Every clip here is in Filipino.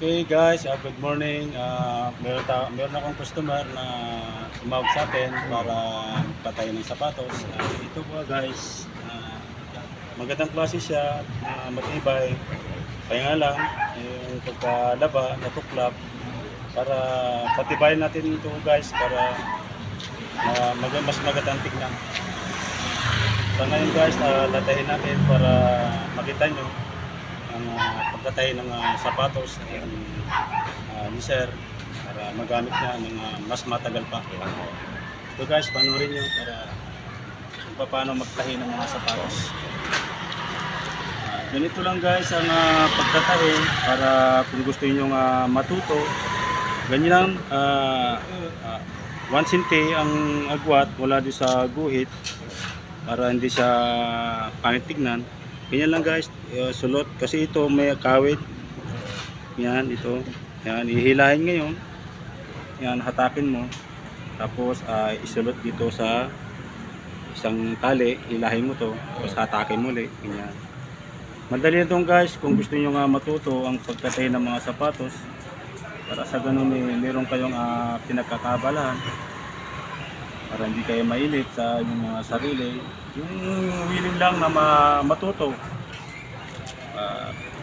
Okay guys, good morning. Meron akong customer na tumawag sa atin para patay ng sapatos. Ito po guys, magandang klase siya, matibay. Kaya nga lang, yung pagkalaba, natuklap. Para patibayin natin ito guys, para mas magandang tignan. So ngayon guys, tatahin natin para makita nyo ang pagkatahi ng sapatos ni sir para magamit niya ng mas matagal pa. So guys, panoorin nyo para kung paano magtahi ng mga sapatos. Ganito lang guys ang pagtatahi para kung gusto niyo matuto. Ganyan lang, 1 cm ang agwat, wala din sa guhit para hindi siya pangit tignan. Ganyan lang guys, sulot kasi ito may kawit. Yan, ito. Yan, ihilahin ngayon. Yan, hatakin mo. Tapos isulot dito sa isang tali, hilahin mo to. Tapos hatakin mo ulit. Ganyan. Madali ito guys kung gusto niyo matuto ang pagtatahi ng mga sapatos. Para sa ganun meron kayong pinagkakaabalahan. Para hindi kayo mailit sa inyong mga sarili. Yung willing lang na matuto.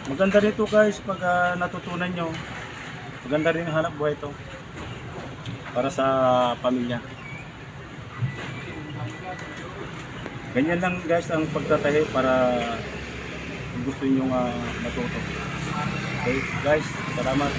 Maganda rito guys pag natutunan nyo. Maganda rin ang hanap buhay ito. Para sa pamilya. Ganyan lang guys ang pagtatahi para gusto nyo matuto. Okay guys, salamat.